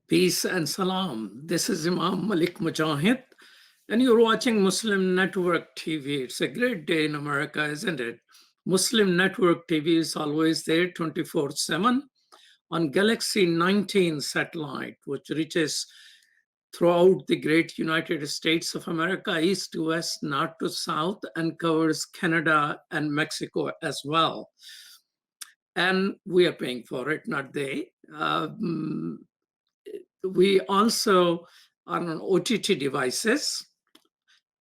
Peace and salam. This is Imam Malik Mujahid, and you're watching Muslim Network TV. It's a great day in America, isn't it? Muslim Network TV is always there 24/7 on Galaxy 19 satellite, which reaches throughout the great United States of America, east to west, north to south, and covers Canada and Mexico as well. And we are paying for it, not they. We also are on OTT devices,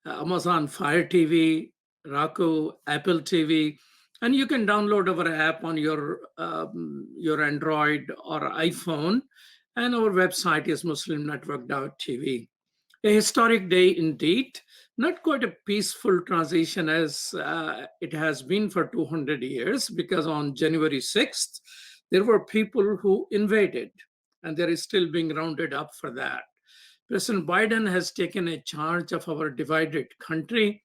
Amazon Fire TV, Roku, Apple TV, and you can download our app on your Android or iPhone. And our website is muslimnetwork.tv. A historic day indeed, not quite a peaceful transition as it has been for 200 years, because on January 6th, there were people who invaded, and there is still being rounded up for that. President Biden has taken a charge of our divided country,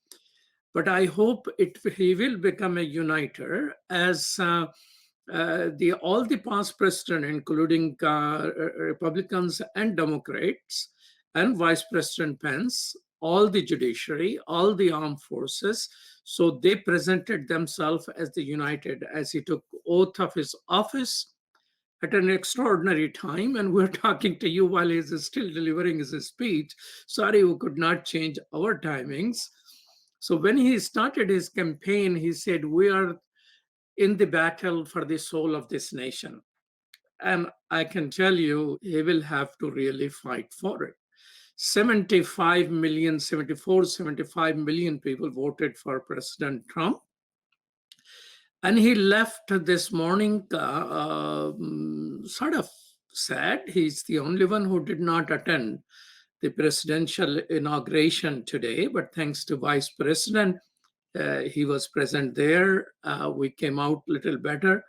but I hope he will become a uniter as all the past presidents, including Republicans and Democrats, and Vice President Pence, all the judiciary, all the armed forces. So they presented themselves as the united as he took oath of his office at an extraordinary time. And we're talking to you while he's still delivering his speech. Sorry, we could not change our timings. So when he started his campaign, he said, "We are in the battle for the soul of this nation." And I can tell you, he will have to really fight for it. 75 million, 74, 75 million people voted for President Trump. And he left this morning sort of sad. He's the only one who did not attend the presidential inauguration today, but thanks to Vice President, he was present there. We came out a little better.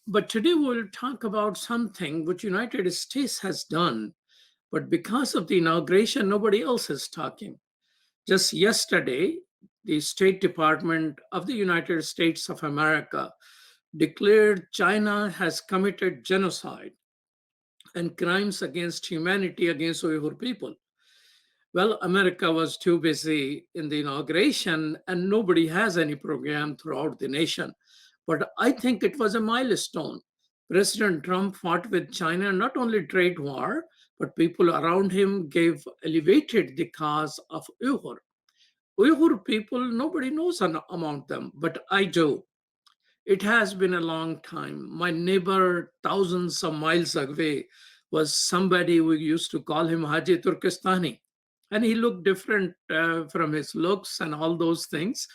But today we'll talk about something which United States has done, but because of the inauguration, nobody else is talking. Just yesterday, the State Department of the United States of America declared China has committed genocide and crimes against humanity against Uyghur people. Well, America was too busy in the inauguration, and nobody has any program throughout the nation. But I think it was a milestone. President Trump fought with China, not only trade war, but people around him elevated the cause of Uyghur. Uyghur people, nobody knows among them, but I do. It has been a long time. My neighbor, thousands of miles away, was somebody we used to call him Haji Turkistani. And he looked different from his looks and all those things.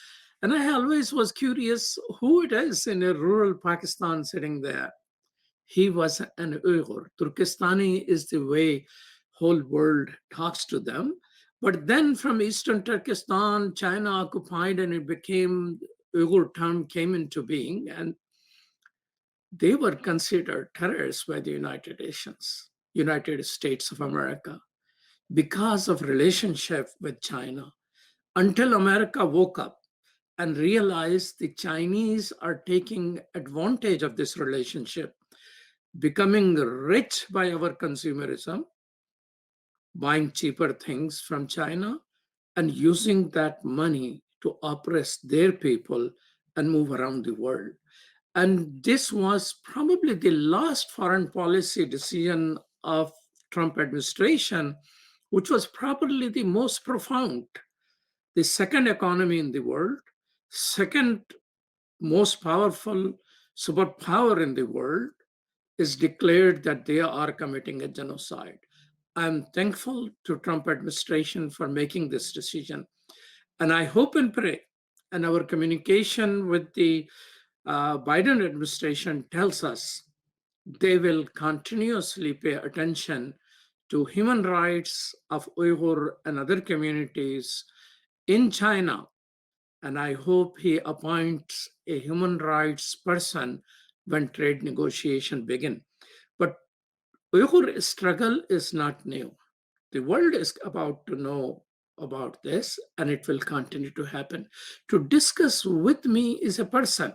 And I always was curious who it is in a rural Pakistan sitting there. He was an Uyghur. Turkistani is the way whole world talks to them. But then from Eastern Turkestan, China occupied, and it became, Uyghur term came into being, and they were considered terrorists by the United States of America, because of relationship with China, until America woke up and realized the Chinese are taking advantage of this relationship, becoming rich by our consumerism, buying cheaper things from China, and using that money to oppress their people and move around the world. And this was probably the last foreign policy decision of Trump administration, which was probably the most profound. The second economy in the world, second most powerful superpower in the world, is declared that they are committing a genocide. I'm thankful to Trump administration for making this decision. And I hope and pray, and our communication with the Biden administration tells us they will continuously pay attention to human rights of Uyghur and other communities in China. And I hope he appoints a human rights person when trade negotiations begin. But Uyghur struggle is not new. The world is about to know about this, and it will continue to happen. To discuss with me is a person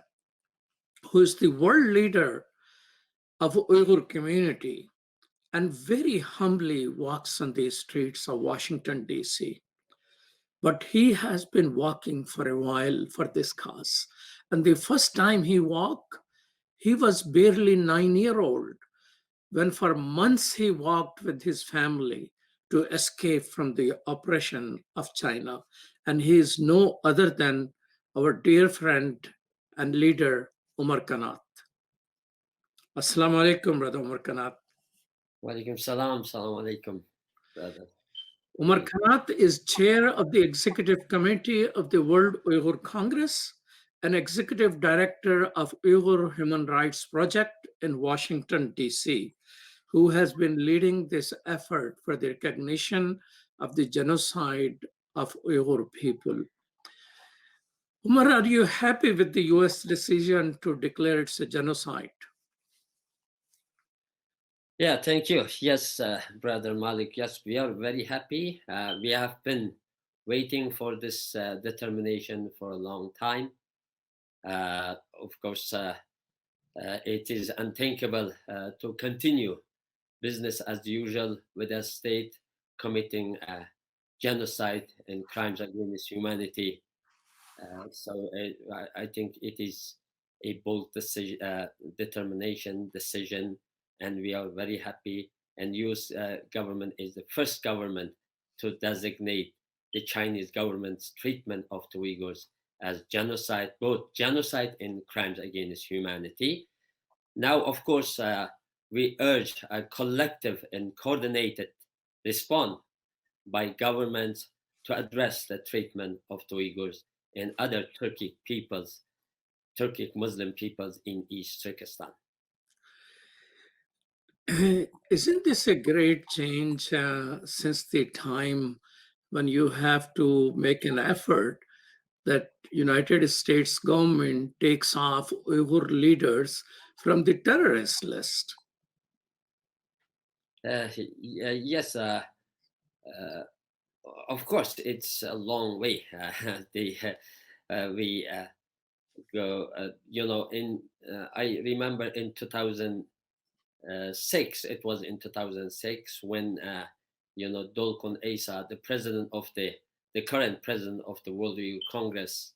who is the world leader of Uyghur community and very humbly walks on the streets of Washington, D.C. But he has been walking for a while for this cause. And the first time he walked, he was barely 9 years old when for months he walked with his family to escape from the oppression of China. And he is no other than our dear friend and leader, Omer Kanat. Assalamu alaikum, brother Omer Kanat. Walaikum salam, salam alaikum, brother. Omer Kanat is chair of the executive committee of the World Uyghur Congress and executive director of Uyghur Human Rights Project in Washington, D.C., who has been leading this effort for the recognition of the genocide of Uyghur people. Umar, are you happy with the US decision to declare it a genocide? Yeah, thank you. Yes, Brother Malik. Yes, we are very happy. We have been waiting for this determination for a long time. Of course, it is unthinkable to continue business as usual with a state committing genocide and crimes against humanity. I think it is a bold decision, decision, and we are very happy. And U.S. Government is the first government to designate the Chinese government's treatment of the Uyghurs as genocide, both genocide and crimes against humanity. Now, of course, we urge a collective and coordinated response by governments to address the treatment of the Uyghurs and other Turkic Muslim peoples in East Turkestan. Isn't this a great change since the time when you have to make an effort that United States government takes off Uyghur leaders from the terrorist list? Yes, of course, it's a long way. We go, I remember in 2006, it was in 2006 when, Dolkun Asa, the president of the current president of the World Youth Congress,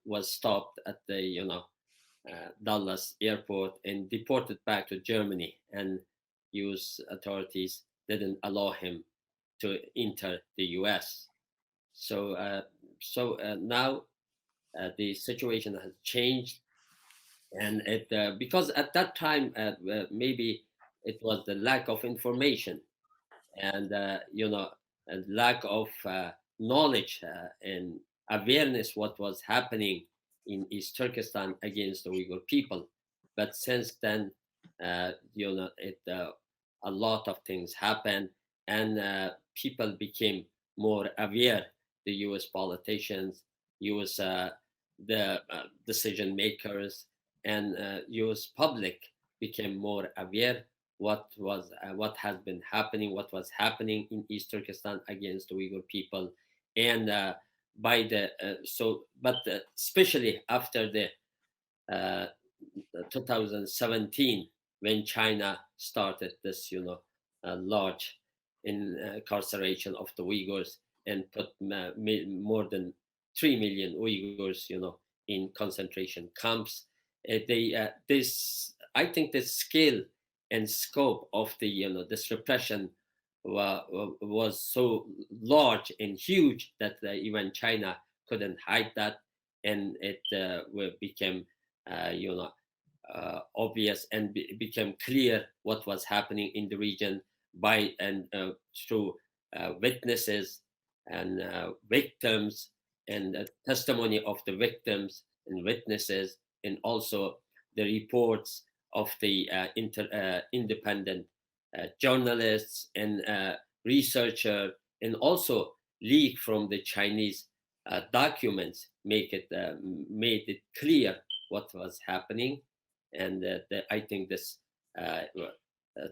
was stopped at the, Dallas airport and deported back to Germany, and U.S. authorities didn't allow him to enter the U.S. So now the situation has changed, and it because at that time maybe it was the lack of information and and lack of knowledge and awareness what was happening in East Turkestan against the Uyghur people. But since then, a lot of things happened, and people became more aware. The U.S. politicians, U.S. The decision makers, and U.S. public became more aware what has been happening, what was happening in East Turkestan against the Uyghur people, and especially after the 2017 when China started this, large incarceration of the Uyghurs and put more than 3 million Uyghurs, in concentration camps. I think the scale and scope of the this repression was so large and huge that even China couldn't hide that, and it became obvious and became clear what was happening in the region by and through witnesses and victims and testimony of the victims and witnesses, and also the reports of the independent journalists and researcher, and also leak from the Chinese documents made it clear what was happening. And I think this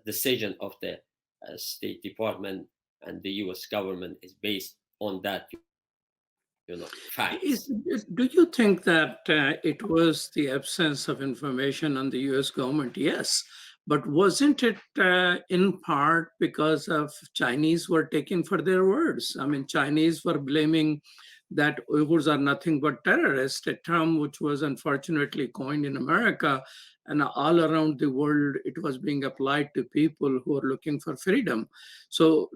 decision of the State Department and the U.S. government is based on that, facts. Do you think that it was the absence of information on the US government? Yes. But wasn't it in part because of Chinese were taken for their words? I mean, Chinese were blaming that Uyghurs are nothing but terrorists, a term which was unfortunately coined in America, and all around the world it was being applied to people who are looking for freedom. So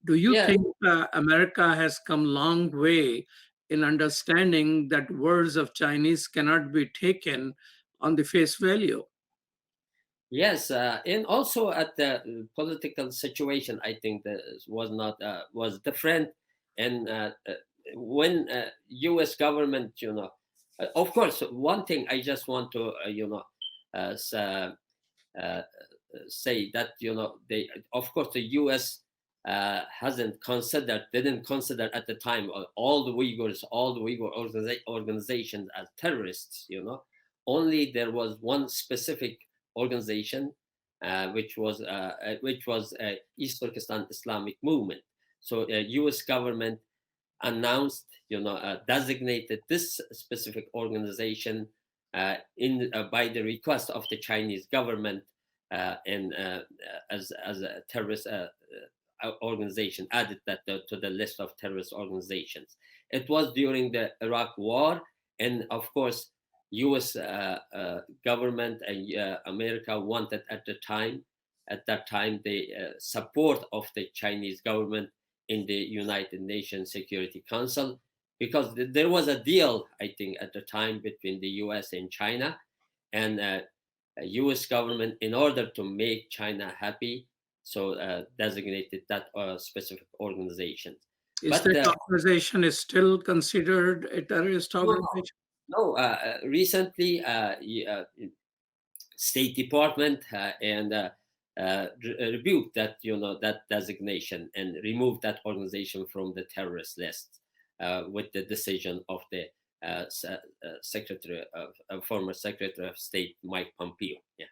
do you Yeah, think America has come long way in understanding that words of Chinese cannot be taken on the face value? yes, and also at the political situation, I think that was not was different, and when U.S. government, of course, one thing I just want to, uh, s- uh, uh, say that they, of course, the U.S. Didn't consider at the time all the Uyghurs, all the Uyghur organizations as terrorists. Only there was one specific organization, which was East Turkestan Islamic Movement. So U.S. government announced, designated this specific organization in by the request of the Chinese government, and as a terrorist organization, added that to the list of terrorist organizations. It was during the Iraq War, and of course, U.S. Government and America wanted at that time, the support of the Chinese government in the United Nations Security Council, because there was a deal, I think, at the time between the U.S. and China, and U.S. government, in order to make China happy, so designated that specific organization. Is But that organization is still considered a terrorist no, organization? no, recently, State Department and rebuked that that designation and removed that organization from the terrorist list with the decision of the former Secretary of State Mike Pompeo. Yeah.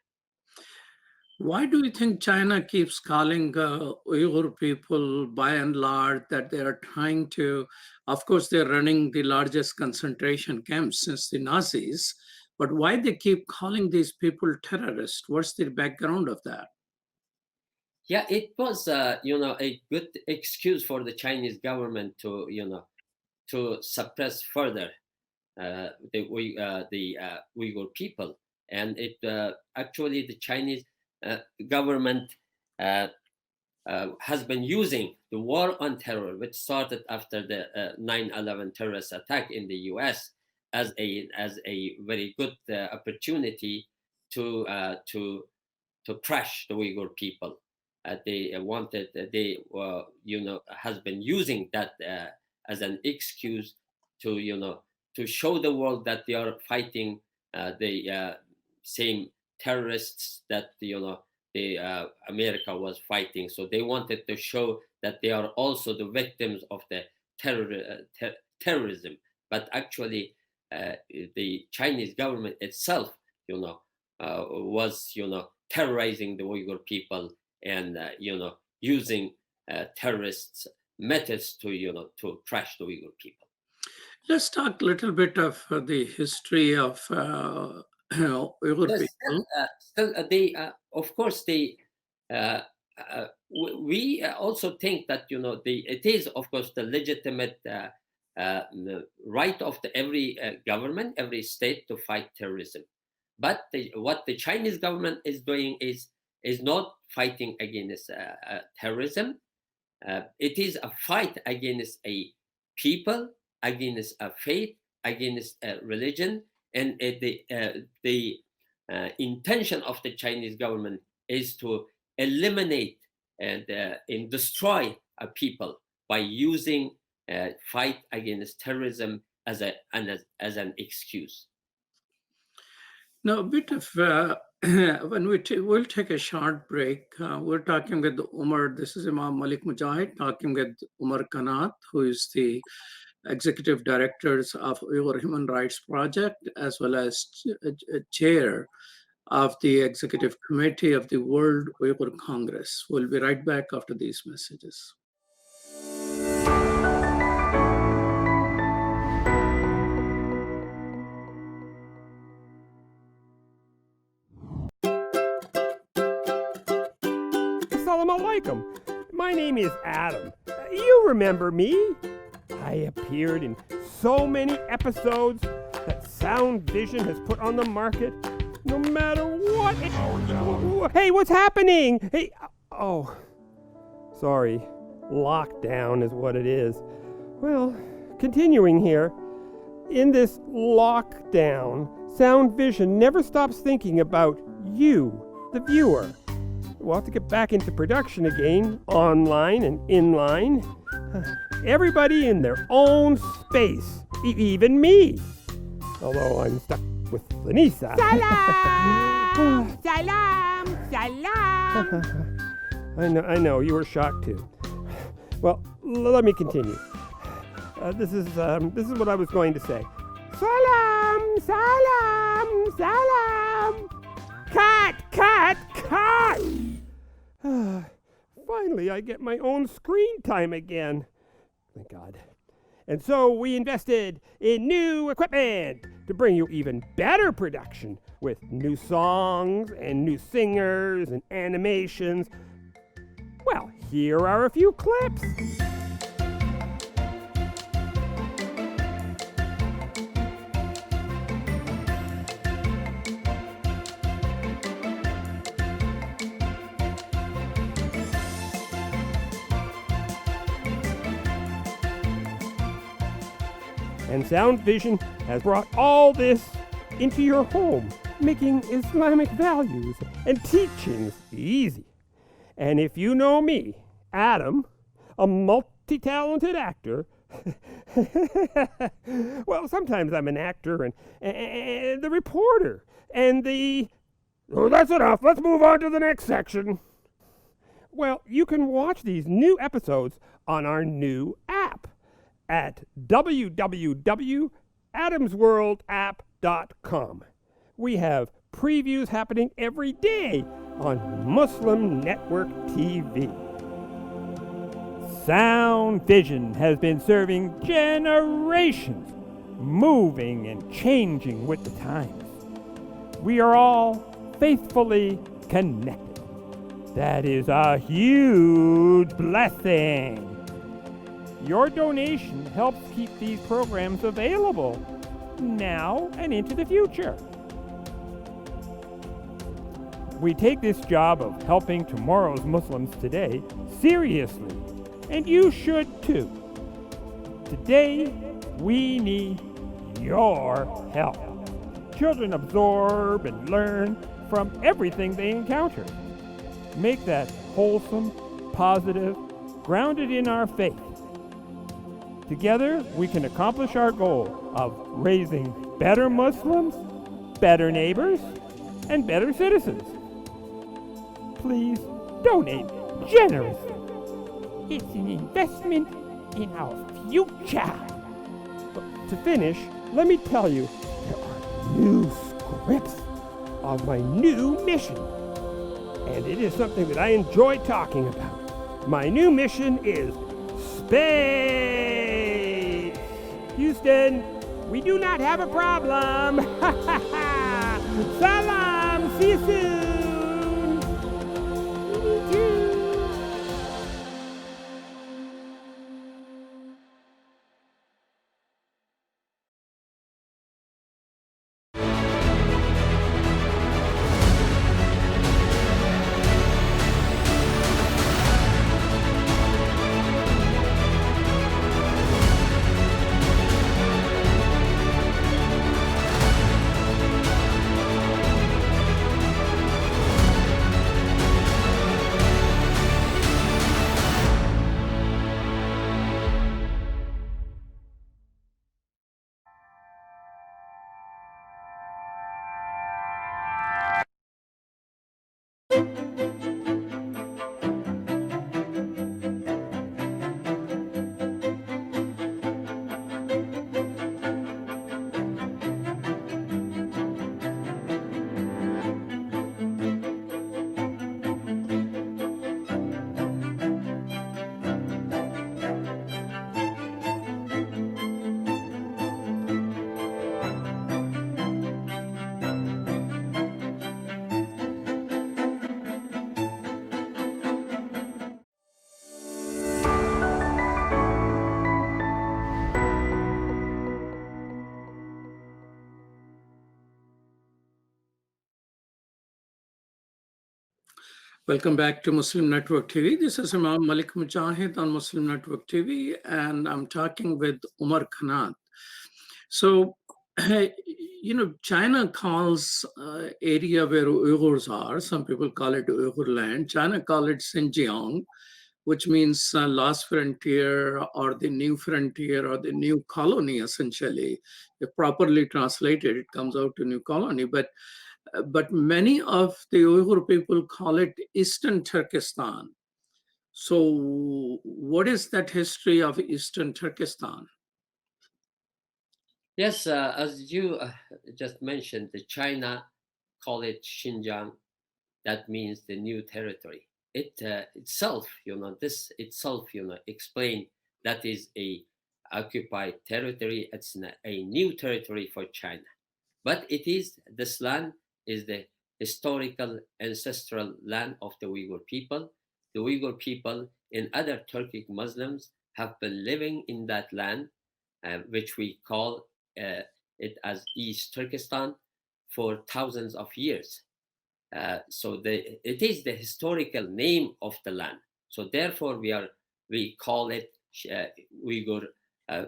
Why do you think China keeps calling Uyghur people by and large that they are trying to, of course, they're running the largest concentration camps since the Nazis, but why they keep calling these people terrorists? What's the background of that? Yeah, it was a good excuse for the Chinese government to to suppress further the Uyghur people, and it actually the Chinese government uh, has been using the war on terror, which started after the 9/11 terrorist attack in the U.S., as a very good opportunity to crush the Uyghur people. They wanted, they has been using that as an excuse to to show the world that they are fighting the same terrorists that the America was fighting. So they wanted to show that they are also the victims of the terrorism. But actually, the Chinese government itself, was terrorizing the Uyghur people, and using terrorists methods to to crush the Uyghur people. Let's talk a little bit of the history of Uyghur Yes, people. still they of course they we also think that it is of course the legitimate right of every government, every state to fight terrorism. But what the Chinese government is doing is not fighting against terrorism. It is a fight against a people, against a faith, against a religion, and the intention of the Chinese government is to eliminate and destroy a people by using fight against terrorism as as an excuse. Now, a bit of when we'll take a short break. We're talking with Umar. This is Imam Malik Mujahid talking with Omer Kanat, who is the executive directors of Uyghur Human Rights Project, as well as chair of the executive committee of the World Uyghur Congress. We'll be right back after these messages. alaikum. My name is Adam. You remember me? I appeared in so many episodes that Sound Vision has put on the market. No matter what. Hey, what's happening? Hey, oh, sorry. Lockdown is what it is. Well, continuing here. In this lockdown, Sound Vision never stops thinking about you, the viewer. We'll have to get back into production again, online and inline. Everybody in their own space, even me. Although I'm stuck with Lanisa. Salam! Salam! Salam! I know, you were shocked too. Well, let me continue. This is what I was going to say. Salam! Salam! Salam! Cut! Finally, I get my own screen time again. Thank God. And so we invested in new equipment to bring you even better production with new songs and new singers and animations. Well, here are a few clips. And Sound Vision has brought all this into your home, making Islamic values and teachings easy. And if you know me, Adam, a multi-talented actor, well, sometimes I'm an actor and the reporter and the... Oh, that's enough. Let's move on to the next section. Well, you can watch these new episodes on our new app at www.adamsworldapp.com. We have previews happening every day on Muslim Network TV. Sound Vision has been serving generations, moving and changing with the times. We are all faithfully connected. That is a huge blessing. Your donation helps keep these programs available now and into the future. We take this job of helping tomorrow's Muslims today seriously, and you should too. Today, we need your help. Children absorb and learn from everything they encounter. Make that wholesome, positive, grounded in our faith. Together, we can accomplish our goal of raising better Muslims, better neighbors, and better citizens. Please donate generously. It's an investment in our future. But to finish, let me tell you, there are new scripts of my new mission. And it is something that I enjoy talking about. My new mission is space. Houston, we do not have a problem. Salam, see you soon. Welcome back to Muslim Network TV. This is Imam Malik Mujahid on Muslim Network TV, and I'm talking with Omer Kanat. So, China calls area where Uyghurs are, some people call it Uyghur land. China call it Xinjiang, which means last frontier or the new frontier or the new colony, essentially. If properly translated, it comes out to new colony. But many of the Uyghur people call it Eastern Turkestan. So what is that history of Eastern Turkestan? Yes, as you just mentioned, the China call it Xinjiang. That means the new territory. It itself, this itself, explain that is a occupied territory. It's a new territory for China, but this land is the historical ancestral land of the Uyghur people. The Uyghur people and other Turkic Muslims have been living in that land, which we call it as East Turkestan, for thousands of years. So it is the historical name of the land. So therefore, we call it Uyghur.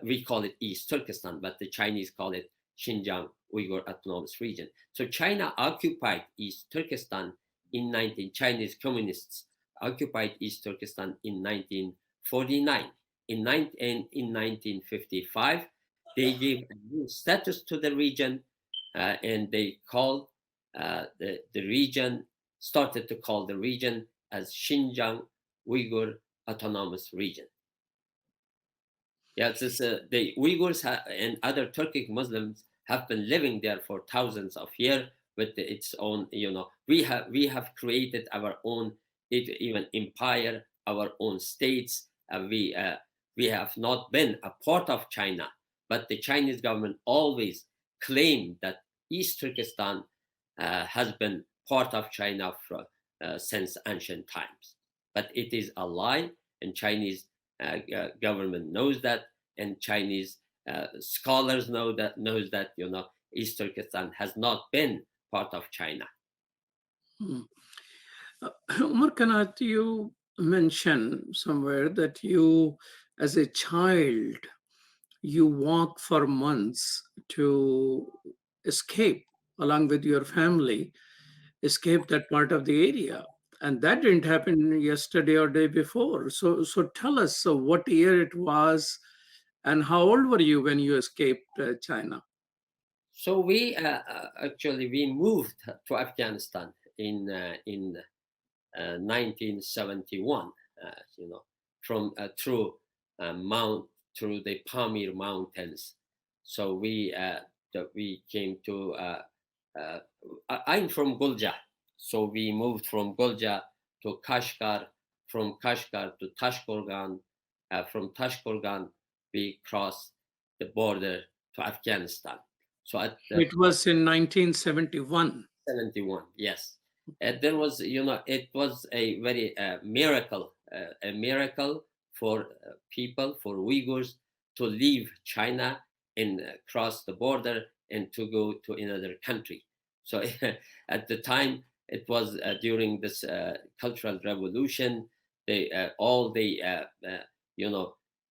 We call it East Turkestan, but the Chinese call it Xinjiang Uyghur Autonomous Region. So China occupied East Turkestan Chinese communists occupied East Turkestan in 1949. In 1955, they gave a new status to the region, and they called the region, started to call the region as Xinjiang Uyghur Autonomous Region. Yes, the Uyghurs and other Turkic Muslims have been living there for thousands of years with its own, we have created our own even empire, our own states. We have not been a part of China, but the Chinese government always claimed that East Turkestan has been part of China since ancient times. But it is a lie, and Chinese government knows that, and Chinese scholars knows that East Turkestan has not been part of China. Omer Kanat, you mentioned somewhere that you, as a child, you walk for months to escape along with your family, escape that part of the area. And that didn't happen yesterday or day before. So tell us what year it was and how old were you when you escaped China? So we actually moved to Afghanistan in 1971. From through the Pamir Mountains. So we came to. I'm from Gulja, so we moved from Gulja to Kashgar, from Kashgar to Tashkurgan. From Tashkurgan, we crossed the border to Afghanistan. So it was in 1971. 71, yes. There was, it was a very miracle for people, for Uyghurs, to leave China and cross the border and to go to another country. So at the time, it was during this cultural revolution. All the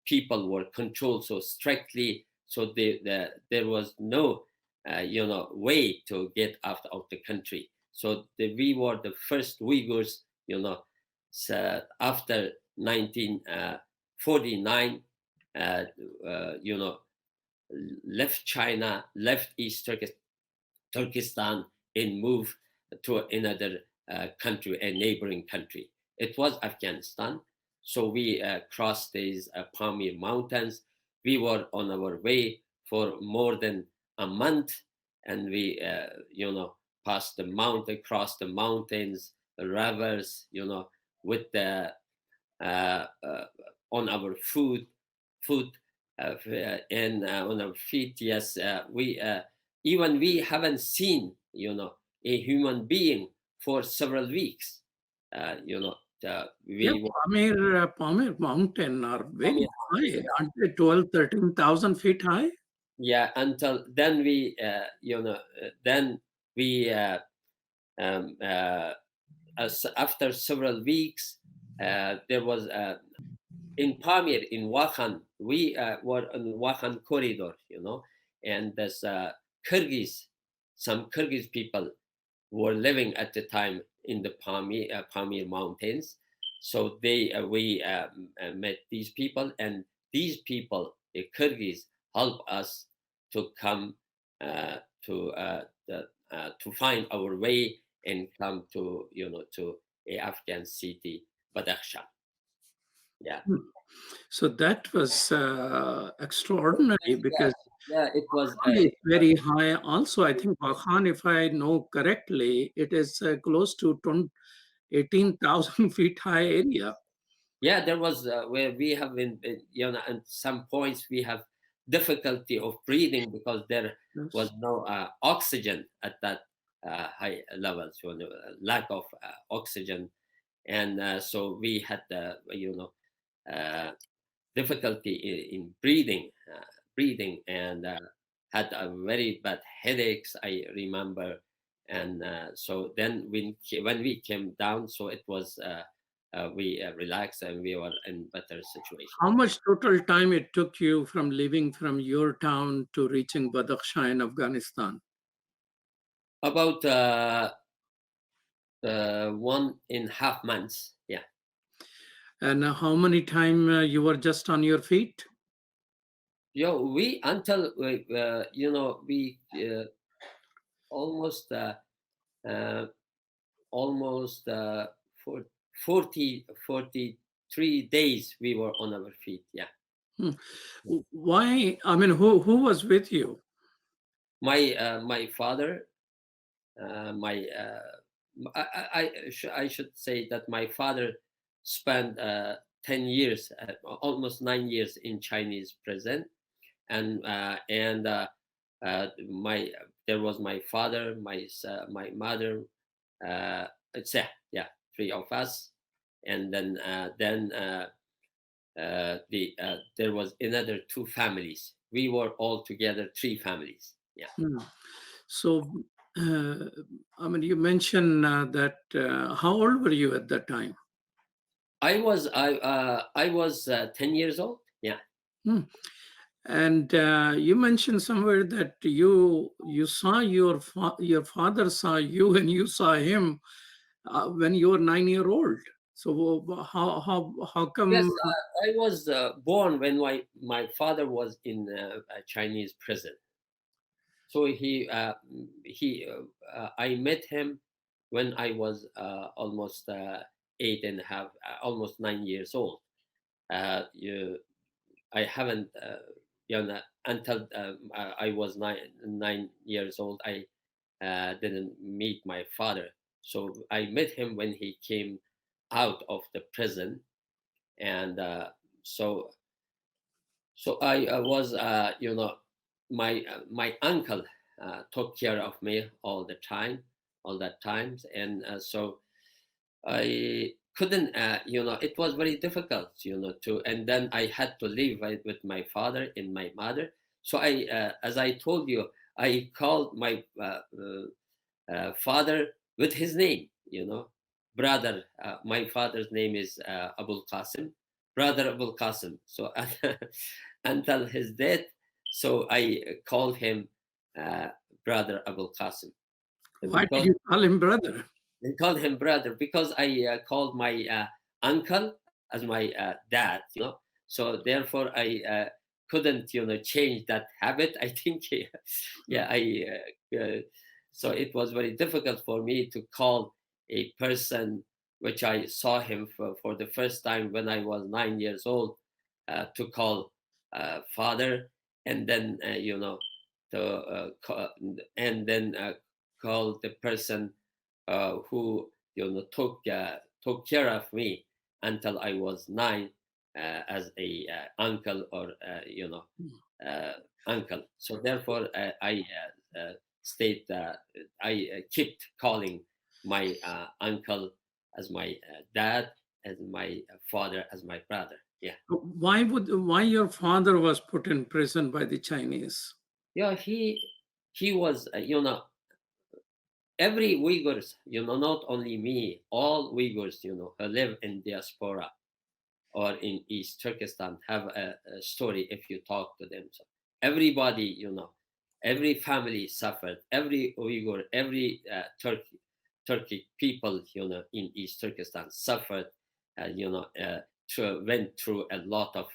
people were controlled so strictly. So there was no way to get out of the country. So we were the first Uyghurs, so after 1949, left China, left East Turkestan, and moved to another country, a neighboring country. It was Afghanistan. So we crossed these Pamir Mountains. We were on our way for more than a month, and we, passed the mountain, crossed the mountains, the rivers, with the on our foot, and on our feet. Yes, we haven't seen, a human being for several weeks. Pamir Mountain are very high, aren't they? 12, 13,000 feet high. Yeah, until then after several weeks, there was in Pamir, in Wakhan, we were on the Wakhan corridor, and there's some Kyrgyz people were living at the time in the Pamir Mountains. So we met these people, and these people, the Kyrgyz, helped us to come to find our way and come to to a Afghan city, Badakhshan. Yeah. So that was extraordinary because Yeah, it was. Wakhan is very high. Also, I think Wakhan, if I know correctly, it is close to 18,000 feet high area. Yeah, there was where we have been, at some points we have difficulty of breathing because there was no oxygen at that high levels, lack of oxygen, and so we had difficulty in breathing, and had a very bad headaches, I remember, and so then when we came down, so it was. We relaxed and we were in better situation. How much total time it took you from leaving from your town to reaching Badakhshan in Afghanistan? About 1.5 months. Yeah. And how many time you were just on your feet? We until we almost 43 days we were on our feet. Yeah. Why? I mean, who was with you? My father, I should say that my father spent 10 years, almost 9 years in Chinese prison, and there was my father, my mother, three of us, and then there was another two families. We were all together 3 families. Yeah. So, I mean, you mentioned that. How old were you at that time? I was 10 years old. Yeah. And you mentioned somewhere that you saw your father saw you and you saw him when you were 9-year-old. So how come? Yes, I was born when my father was in a Chinese prison. So I met him when I was almost 8.5, almost 9 years old. I haven't, until I was 9 years old, I didn't meet my father. So I met him when he came out of the prison, and so I was, my uncle took care of me all that times, and so I couldn't, it was very difficult, and then I had to live with my father and my mother. So as I told you, I called my father with his name, brother. My father's name is Abul Qasim, brother Abul Qasim. So until his death, so I called him brother Abul Qasim. Why did you call him brother? I called him brother because I called my uncle as my dad, So therefore, I couldn't, change that habit. I think, so it was very difficult for me to call a person which I saw him for the first time when I was 9 years old, to call father, and then call the person who took care of me until I was 9 as a uncle, or uncle. So therefore, I kept calling my uncle as my dad, as my father as my brother. Yeah. Why your father was put in prison by the Chinese? Yeah, he was, every Uyghurs, not only me, all Uyghurs, who live in diaspora or in East Turkestan have a story if you talk to them. So everybody, every family suffered, every Uyghur, every Turkic people, in East Turkestan suffered, went through a lot of,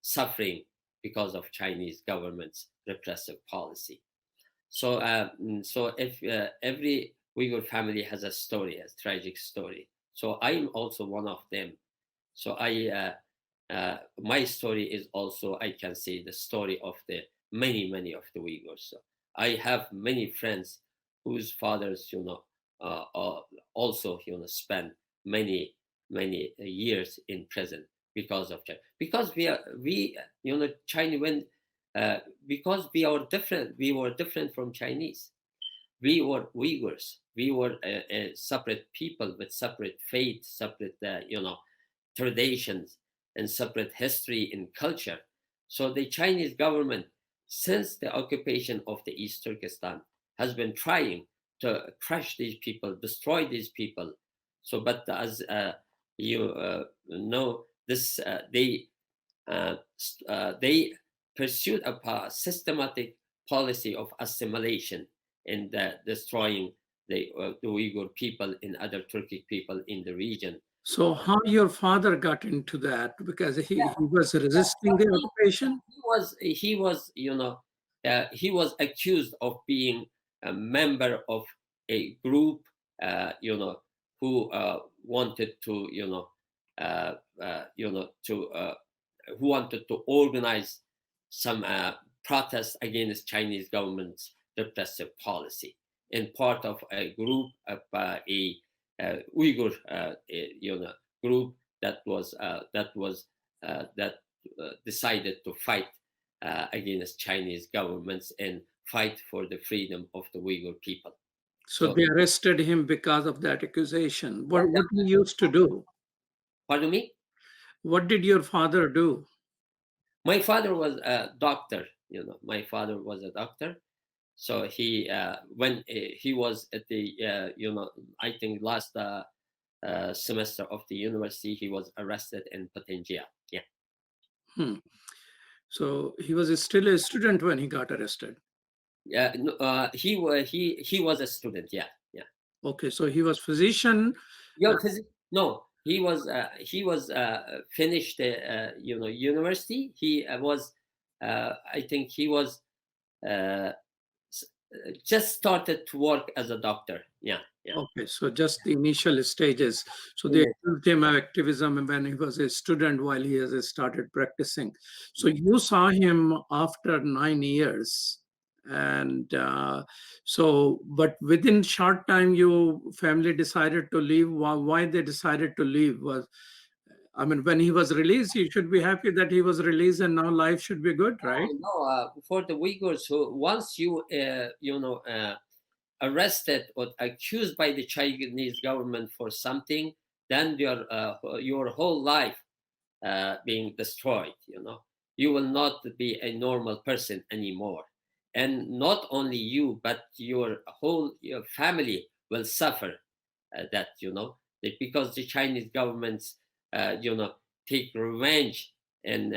suffering because of Chinese government's repressive policy. So, so if every Uyghur family has a story, a tragic story. So I'm also one of them. So my story is also, I can say, the story of the many of the Uyghurs. So I have many friends whose fathers, also, spent many years in prison because of China. Because China, when because we were different from Chinese. We were Uyghurs. We were a separate people with separate faith, separate traditions, and separate history and culture. So the Chinese government, since the occupation of the East Turkestan, has been trying to crush these people, destroy these people. So, but as you know, this they pursued a systematic policy of assimilation and destroying the Uyghur people and other Turkic people in the region. So how your father got into that? Because he was resisting the occupation? He was he was accused of being a member of a group, who wanted to, who wanted to organize some protests against Chinese government's repressive policy, and part of a group of a Uyghur, group that decided to fight against Chinese governments and fight for the freedom of the Uyghur people. So they arrested him because of that accusation. What he used to do? Pardon me? What did your father do? My father was a doctor. My father was a doctor. So he, when he was at the, I think last semester of the university, he was arrested and put in jail. Yeah. So he was still a student when he got arrested. Yeah. He was a student. Yeah. Okay, so he was physician. No, he was finished university. He was I think he was just started to work as a doctor. Yeah. Okay, so just the initial stages. So they accused him of activism when he was a student while he has started practicing. So you saw him after 9 years. And but within short time, your family decided to leave. Why they decided to leave was, I mean, when he was released, you should be happy that he was released and now life should be good, right? No, for the Uyghurs, who once you arrested or accused by the Chinese government for something, then your whole life being destroyed. You will not be a normal person anymore. And not only you, but your family will suffer that, because the Chinese governments, take revenge and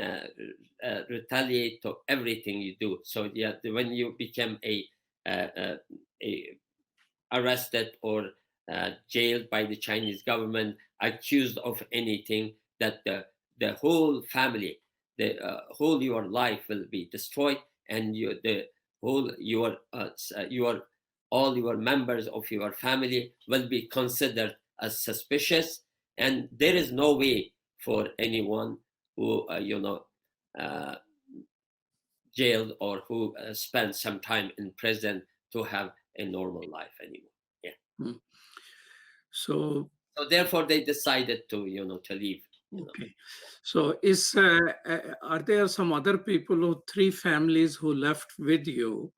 retaliate to everything you do. So when you become a arrested or jailed by the Chinese government, accused of anything, that the whole family, the whole your life will be destroyed, and all your members of your family will be considered as suspicious, and there is no way for anyone who jailed or who spent some time in prison to have a normal life anymore. Yeah. So therefore they decided to leave. Okay. So are there some other people, 3 families who left with you?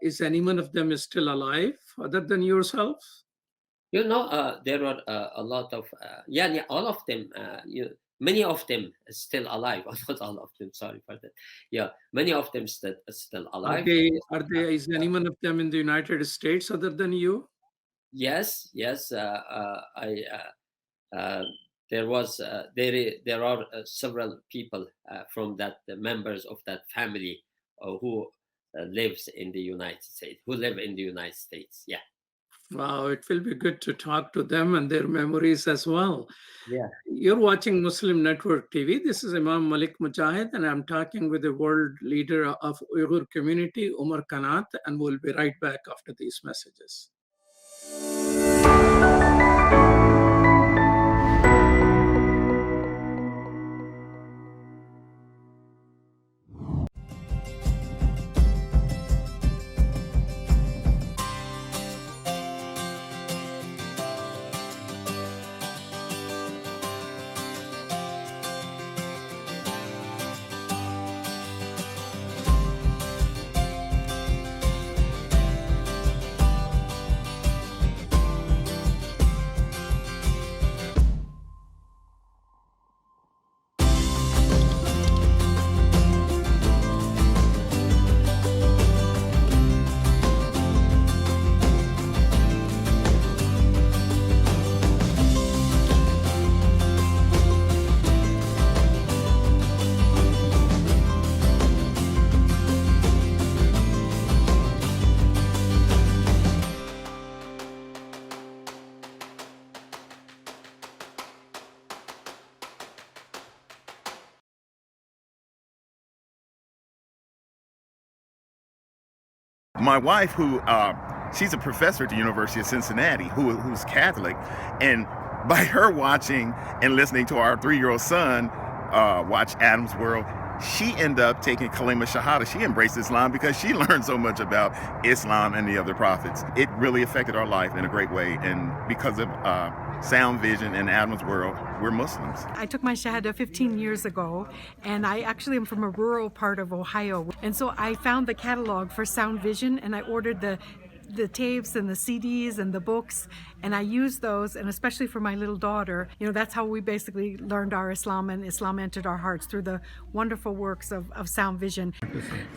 Is any one of them still alive other than yourself? There are a lot of all of them. many of them are still alive. Not all of them, sorry for that. Yeah, many of them are still Are alive. they, is any one of them in the United States other than you? Yes. There are several people from that members of that family who lives in the United States, who live in the United States. Yeah. Wow, it will be good to talk to them and their memories as well. Yeah. You're watching Muslim Network TV. This is Imam Malik Mujahid, and I'm talking with the world leader of Uyghur community, Omer Kanat, and we'll be right back after these messages. My wife, who she's a professor at the University of Cincinnati, who's Catholic, and by her watching and listening to our 3-year-old son watch Adam's World, she ended up taking Kalima Shahada. She embraced Islam because she learned so much about Islam and the other prophets. It really affected our life in a great way, and because of Sound Vision and Adam's World, we're Muslims. I took my Shahada 15 years ago, and I actually am from a rural part of Ohio. And so I found the catalog for Sound Vision, and I ordered the tapes and the CDs and the books, and I used those, and especially for my little daughter, that's how we basically learned our Islam, and Islam entered our hearts through the wonderful works of Sound Vision.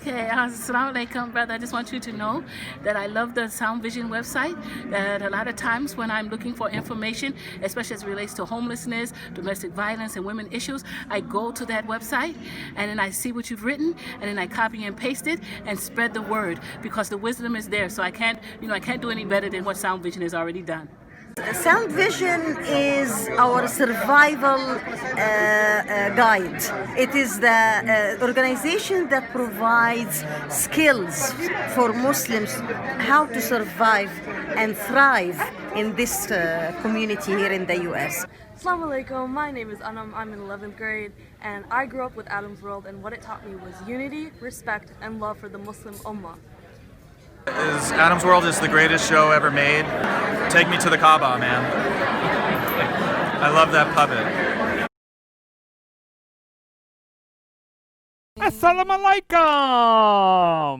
Okay, assalamu alaikum, brother. I just want you to know that I love the Sound Vision website, that a lot of times when I'm looking for information, especially as it relates to homelessness, domestic violence, and women issues, I go to that website, and then I see what you've written, and then I copy and paste it, and spread the word, because the wisdom is there, so I can't do any better than what Sound Vision has already done. Sound Vision is our survival guide. It is the organization that provides skills for Muslims how to survive and thrive in this community here in the U.S. Assalamu alaikum, my name is Anam, I'm in 11th grade, and I grew up with Adam's World, and what it taught me was unity, respect, and love for the Muslim Ummah. Adam's World is the greatest show ever made. Take me to the Kaaba, man. I love that puppet. Assalamu alaikum!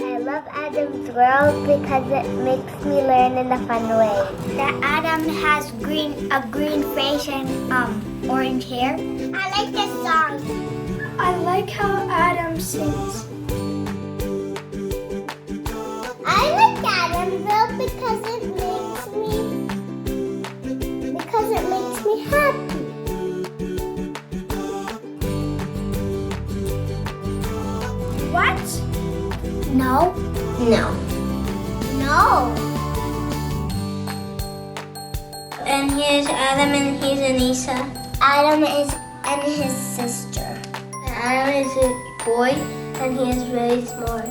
I love Adam's World because it makes me learn in a fun way. That Adam has a green face and orange hair. I like this song. I like how Adam sings. I like Adam's World because it makes me happy. What? No. And here's Adam and here's Anissa. Adam and his sister. Adam is a boy and he is really smart.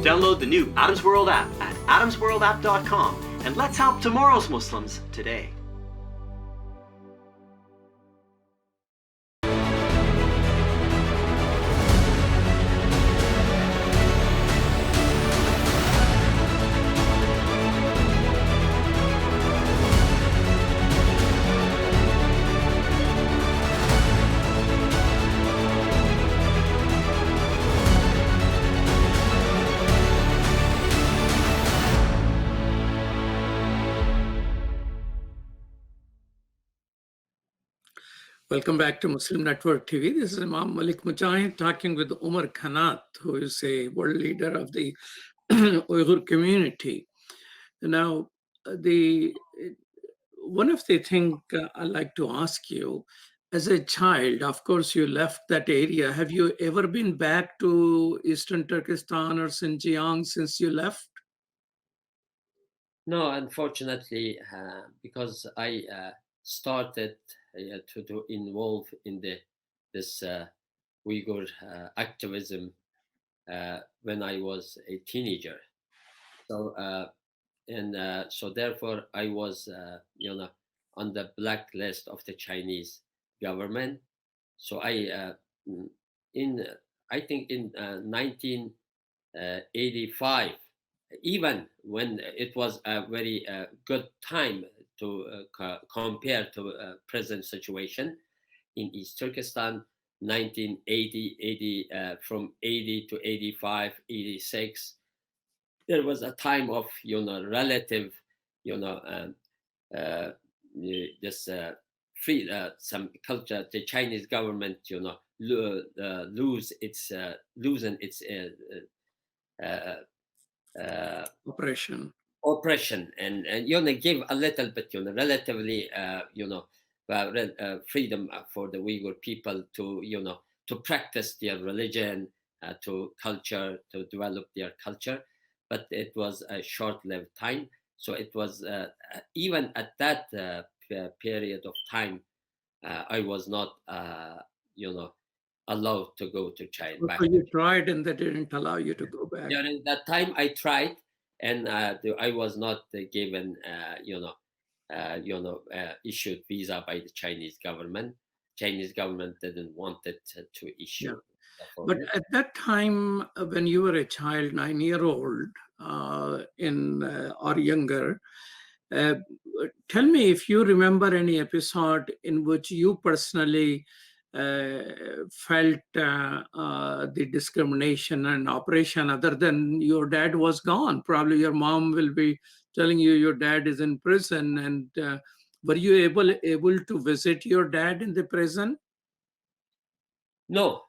Download the new Adam's World app at adamsworldapp.com and let's help tomorrow's Muslims today. Welcome back to Muslim Network TV. This is Imam Malik Mujahid talking with Omer Kanat, who is a world leader of the Uyghur community. Now, one of the things I'd like to ask you, as a child, of course, you left that area. Have you ever been back to Eastern Turkestan or Xinjiang since you left? No, unfortunately, because I started to involve in this Uyghur activism when I was a teenager. So so therefore I was on the blacklist of the Chinese government. So I think in 1985, even when it was a very good time to compare to present situation in East Turkestan, 1980, from 80 to 85, 86, there was a time of relative this free some culture. The Chinese government loosen its oppression and give a little bit relatively freedom for the Uyghur people to practice their religion, to culture, to develop their culture. But it was a short-lived time. So it was even at that period of time, I was not allowed to go to China. So you tried and they didn't allow you to go back. During that time, I tried, and I was not given issued visa by the Chinese government. Chinese government didn't want it to issue. Yeah. But at that time, when you were a child, 9-year-old or younger, tell me if you remember any episode in which you personally felt the discrimination and oppression, other than your dad was gone. Probably your mom will be telling you your dad is in prison. And were you able to visit your dad in the prison? No,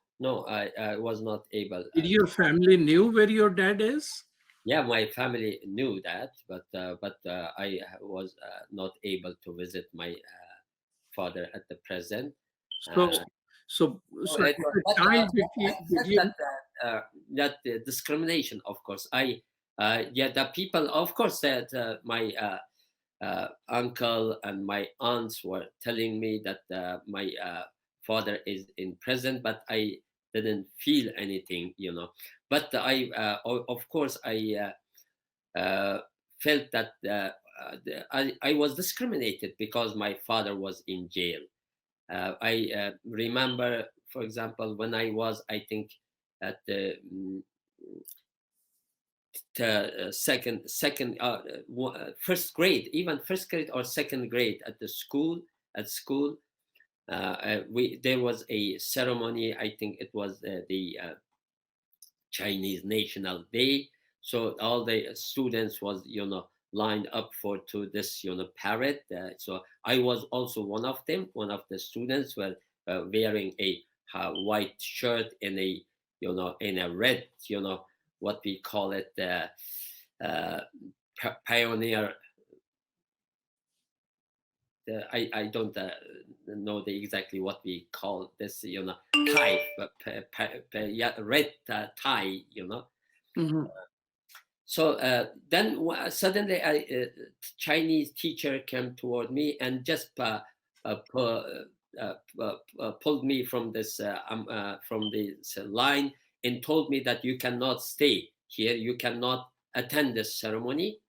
I was not able. Did your family knew where your dad is? Yeah, my family knew that, but I was not able to visit my father at the present. So that discrimination, of course. The people, of course, that my uncle and my aunts were telling me that my father is in prison, but I didn't feel anything, But of course, I felt that I was discriminated because my father was in jail. I remember, for example, when I was, I think, at the first grade, even first grade or second grade at school, there was a ceremony. I think it was the Chinese National Day. So all the students was lined up to this parade. So I was also one of them. One of the students were wearing a white shirt and in a red what we call it pioneer. I don't know exactly what we call this, tie, red tie, Mm-hmm. So then suddenly a Chinese teacher came toward me and just pulled me from this line and told me that you cannot stay here, you cannot attend this ceremony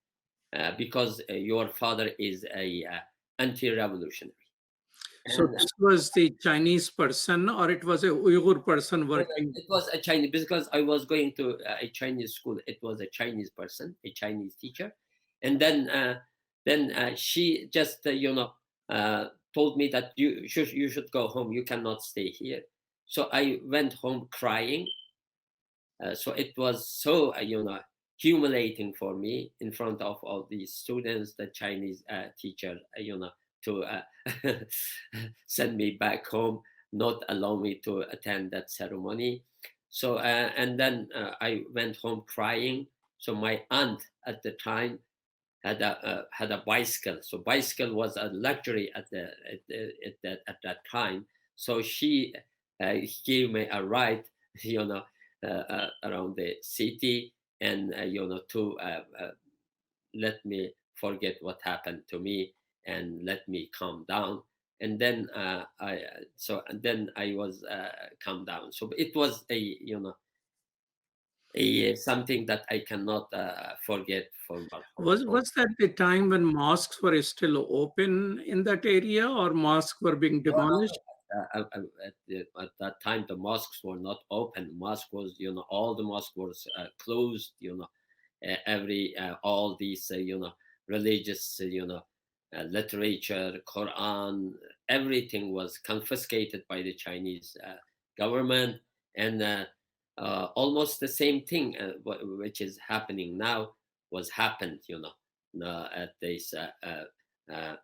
because your father is a anti-revolutionary. So this was the Chinese person, or it was a Uyghur person working? It was a Chinese, because I was going to a Chinese school. It was a Chinese person, a Chinese teacher, and then she just told me that you should go home. You cannot stay here. So I went home crying. So it was so humiliating for me in front of all these students. The Chinese teacher to send me back home, not allow me to attend that ceremony. So and then I went home crying. So my aunt at the time had a bicycle. So bicycle was a luxury at that time. So she gave me a ride, around the city, and to let me forget what happened to me and let me calm down. And then I was calmed down. So it was something that I cannot forget for. Was that the time when mosques were still open in that area, or mosques were being demolished? At that time, the mosques were not open. Mosque was, all the mosque was closed. All these, religious, literature, Quran, everything was confiscated by the Chinese government, and almost the same thing, which is happening now, was happened, at this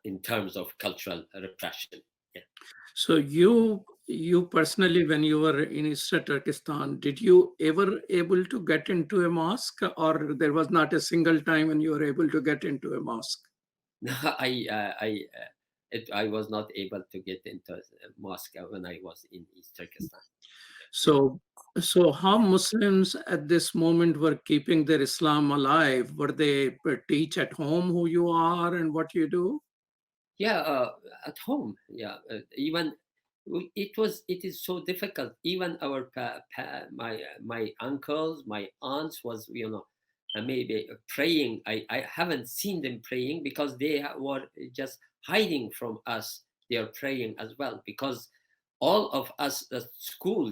in terms of cultural repression. Yeah. So you personally, when you were in East Turkestan, did you ever able to get into a mosque, or there was not a single time when you were able to get into a mosque? No, I was not able to get into a mosque when I was in East Turkestan. So how Muslims at this moment were keeping their Islam alive? Were they teach at home who you are and what you do? Yeah, at home. Yeah, even it is so difficult. Even our my uncles, my aunts was maybe praying. I haven't seen them praying because they were just hiding from us. They are praying as well because all of us at school,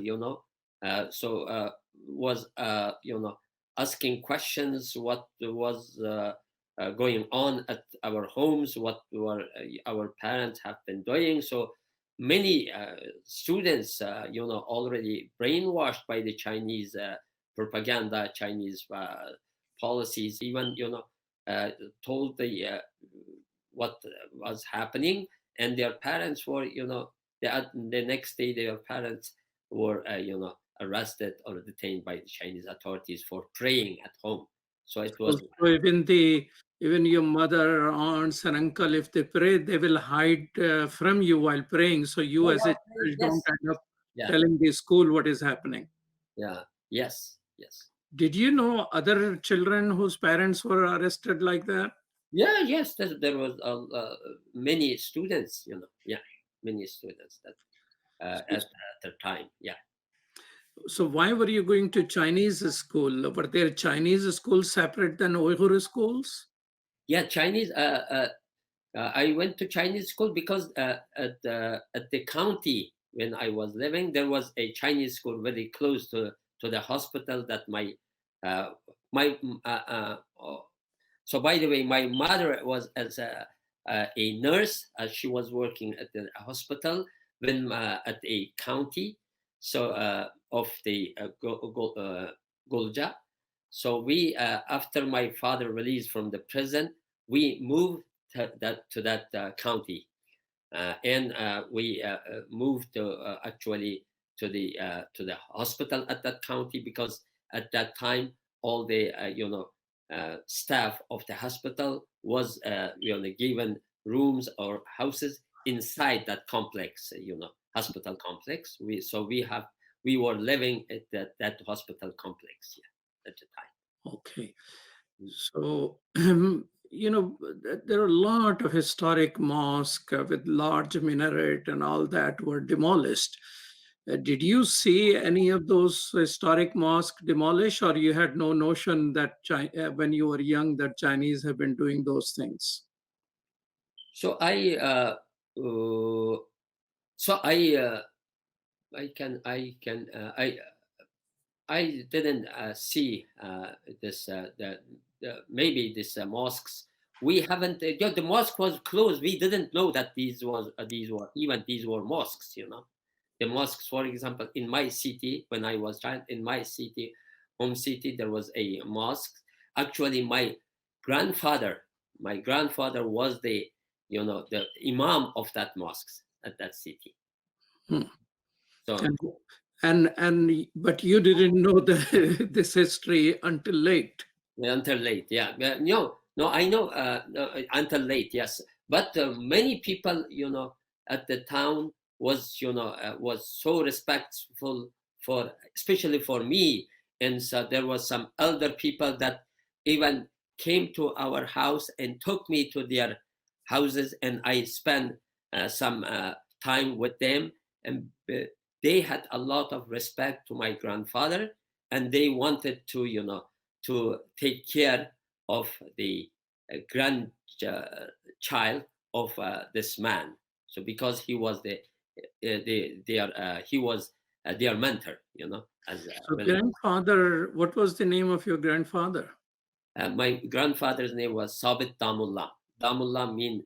was asking questions. What was going on at our homes? What were our parents have been doing? So many students, already brainwashed by the Chinese propaganda, Chinese policies, even told what was happening, and their parents were, the next day their parents were, arrested or detained by the Chinese authorities for praying at home. So it was. So even your mother, aunts, and uncle, if they pray, they will hide from you while praying. So you, as a child, don't end up telling the school what is happening. Yeah. Yes. Did you know other children whose parents were arrested like that? Yeah. Yes. There was many students. Many students that at the time. Yeah. So why were you going to Chinese school? Were there Chinese schools separate than Uyghur schools? Yeah, Chinese. I went to Chinese school because at the county when I was living, there was a Chinese school very close to the hospital that So by the way, my mother was as a nurse. She was working at the hospital when at a county. So of the Gulja. So we, after my father released from the prison, we moved to that county, and we moved actually to the hospital at that county because at that time all the staff of the hospital was given rooms or houses inside that complex, hospital complex. We were living at that hospital complex at the time. Okay. So, there are a lot of historic mosques with large minaret and all that were demolished. Did you see any of those historic mosques demolished, or you had no notion that when you were young that Chinese have been doing those things? So I didn't see this maybe this mosques. We haven't. The mosque was closed. We didn't know that these were mosques. The mosques, for example, in my city when I was child, in my city, home city, there was a mosque. Actually, my grandfather was the the imam of that mosque at that city. So but you didn't know this history until late. Until late, yeah. No, I know until late, yes. But many people, at the town was so respectful for, especially for me, and so there was some elder people that even came to our house and took me to their houses, and I spent some time with them, and they had a lot of respect to my grandfather, and they wanted to to take care of the grandchild of this man. So because he was he was their mentor, as So grandfather, what was the name of your grandfather? My grandfather's name was Sabit Damullah. Damullah mean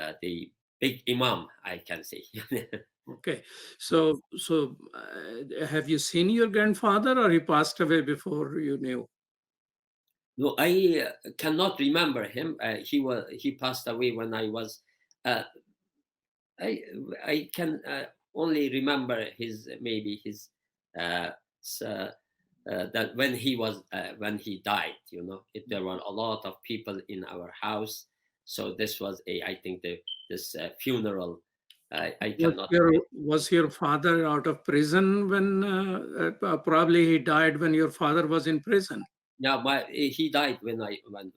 the big imam, I can say. Okay, so have you seen your grandfather, or he passed away before you knew? No, I cannot remember him. He passed away when I was. I can only remember maybe his that when he died. There were a lot of people in our house, so this was I think this funeral. I cannot. Was your father out of prison when probably he died when your father was in prison? Yeah, he died when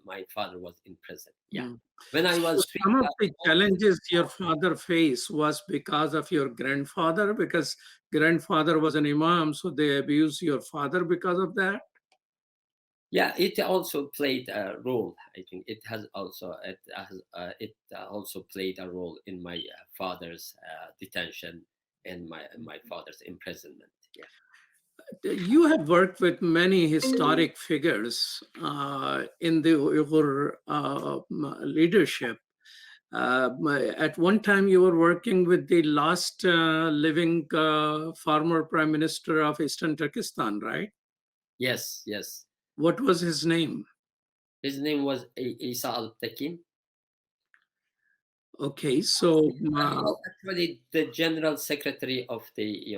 my father was in prison. Yeah, when I So was. some of the challenges your father faced was because of your grandfather, because grandfather was an imam, so they abused your father because of that. Yeah, it also played a role. I think it also played a role in my father's detention and my father's imprisonment. Yeah. You have worked with many historic figures in the Uyghur leadership. At one time, you were working with the last living former prime minister of Eastern Turkestan, right? Yes, yes. What was his name? His name was Isa al-Takin. Okay, so he was actually the general secretary of the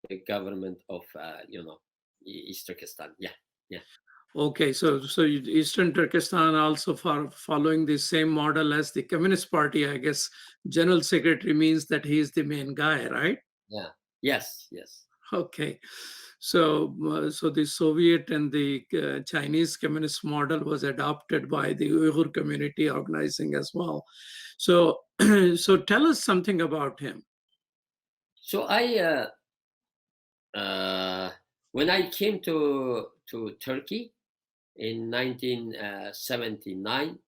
the government of East Turkestan. Yeah, yeah. Okay, so Eastern Turkestan also following the same model as the Communist Party, I guess. General secretary means that he is the main guy, right? Yeah. Yes. Yes. Okay, so the Soviet and the Chinese Communist model was adopted by the Uyghur community organizing as well. So so tell us something about him. So when I came to Turkey in 1979,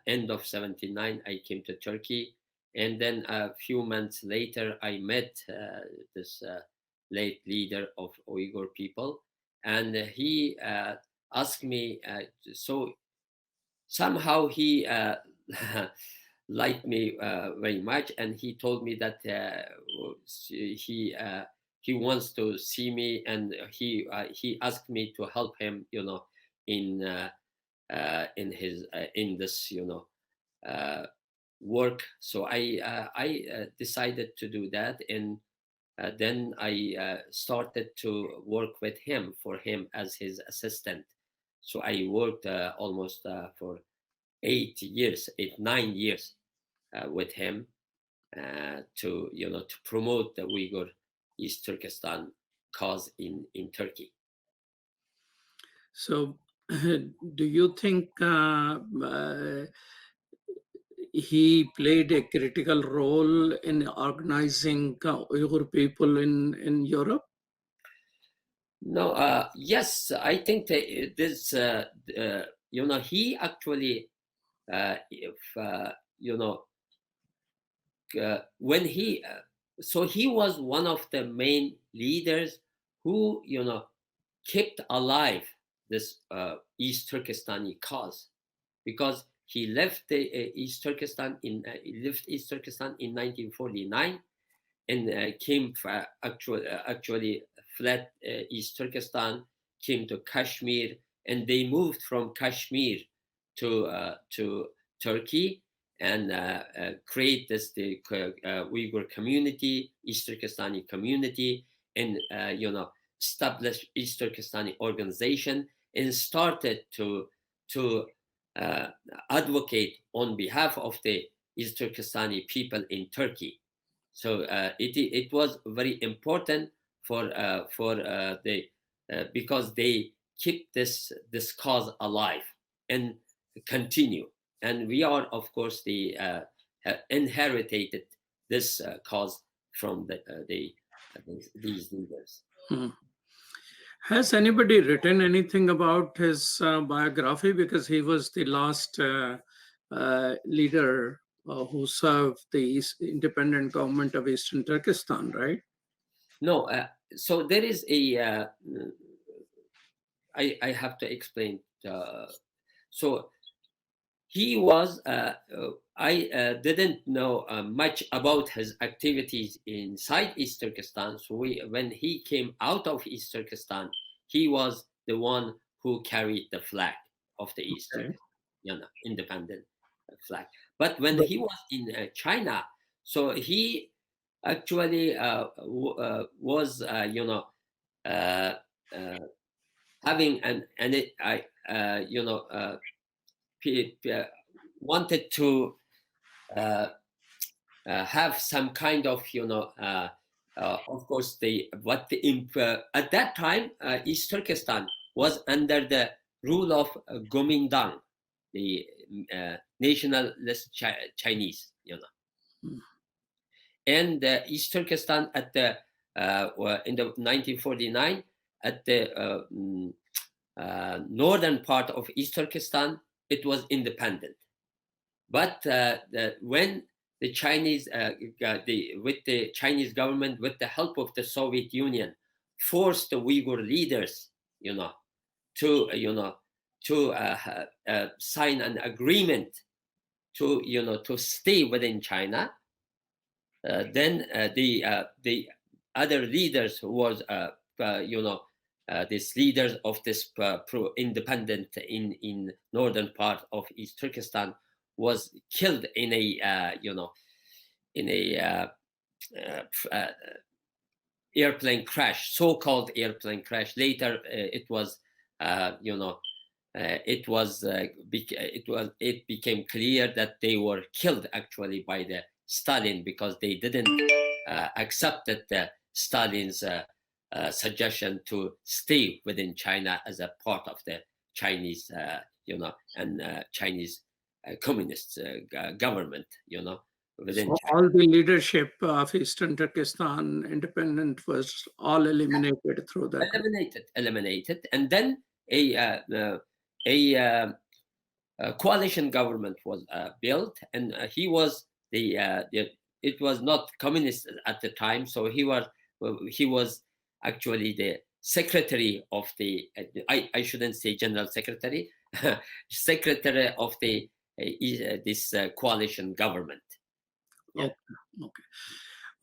end of 79, I came to Turkey, and then a few months later, I met this late leader of Uyghur people, and he asked me. So somehow he liked me very much, and he told me that he wants to see me, and he asked me to help him, in his in this work. So I decided to do that, and then I started to work with him as his assistant. So I worked almost for 9 years with him to promote the Uyghur East Turkestan cause in Turkey. So do you think he played a critical role in organizing Uyghur people in Europe? No, yes, I think that this, he actually, when he, so he was one of the main leaders who, kept alive this East Turkestani cause, because he left the East Turkestan in 1949, and came actually fled East Turkestan, came to Kashmir, and they moved from Kashmir to Turkey and create the Uyghur community, East Turkestani community, and establish East Turkestani organization, and started to advocate on behalf of the East Turkestani people in Turkey. So it was very important for because they keep this cause alive and continue. And we are, of course, inherited this cause from these leaders. Has anybody written anything about his biography? Because he was the last leader who served the independent government of Eastern Turkestan, right? No. So there is a. I have to explain. So he was. I didn't know much about his activities inside East Turkestan. So when he came out of East Turkestan, he was the one who carried the flag of the East Turkestan, independent flag. But when he was in China, so he actually was, having wanted to have some kind of, of course, at that time, East Turkestan was under the rule of Kuomintang, the nationalist Chinese, and East Turkestan at the in the 1949 at the northern part of East Turkestan, it was independent. But when the Chinese, with the Chinese government, with the help of the Soviet Union, forced the Uyghur leaders, to sign an agreement to stay within China, then the other leaders who was these leaders of this pro-independent in northern part of East Turkestan was killed in a airplane crash, so-called airplane crash. Later, it became clear that they were killed actually by the Stalin, because they didn't accepted the Stalin's suggestion to stay within China as a part of the Chinese, and Chinese communist government, within so China. all the leadership of Eastern Turkestan independent was all eliminated through that. Eliminated, and then a coalition government was built, and he was it was not communist at the time, so he was actually the secretary of the I shouldn't say general secretary, secretary of the this coalition government. Okay.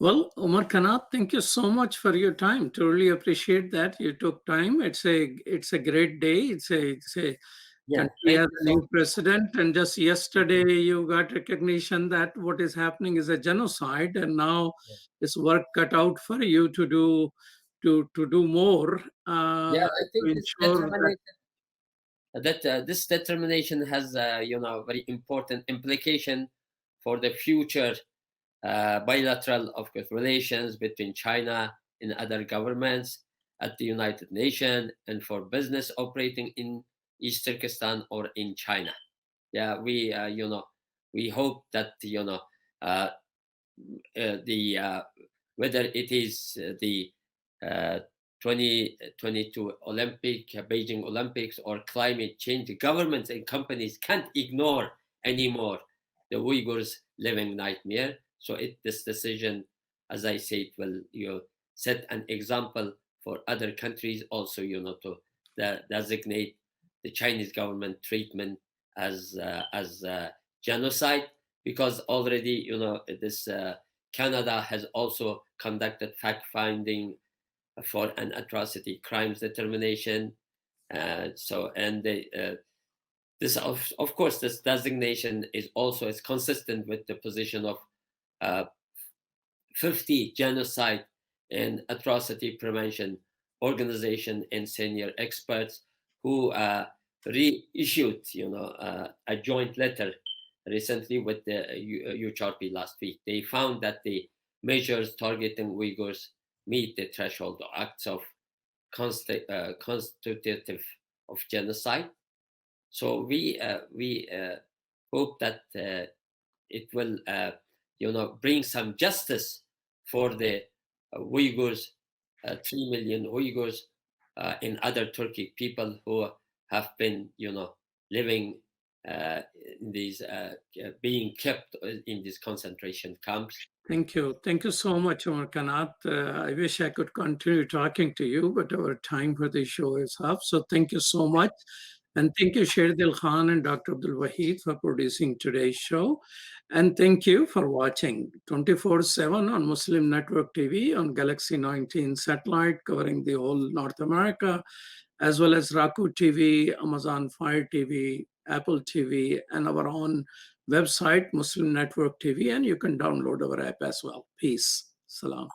Well, Omer Kanat, thank you so much for your time. Truly appreciate that you took time. It's a great day. It's a country has a new president, and just yesterday you got recognition that what is happening is a genocide, and now it's work cut out for you to do more. I think this that determination has very important implication for the future bilateral, of course, relations between China and other governments at the United Nations, and for business operating in East Turkestan or in China. We hope that whether it is the 2022 Beijing Olympics or climate change, governments and companies can't ignore anymore the Uyghurs' living nightmare. So this decision, as I said, will set an example for other countries also, to designate the Chinese government treatment as genocide, because already this Canada has also conducted fact-finding for an atrocity crimes determination. The This, of course, this designation is also consistent with the position of 50 genocide and atrocity prevention organization and senior experts who reissued, a joint letter recently with the UHRP last week. They found that the measures targeting Uyghurs meet the threshold of acts of constitutive of genocide. So we hope that it will, bring some justice for the Uyghurs, 3 million Uyghurs, and other Turkic people who have been, living in these, being kept in these concentration camps. Thank you. Thank you so much, Omer Kanat. I wish I could continue talking to you, but our time for the show is up. So thank you so much. And thank you, Sherdil Khan and Dr. Abdul Wahid, for producing today's show. And thank you for watching 24/7 on Muslim Network TV, on Galaxy 19 satellite, covering the whole North America, as well as Roku TV, Amazon Fire TV, Apple TV, and our own website, Muslim Network TV. And you can download our app as well. Peace. Salam.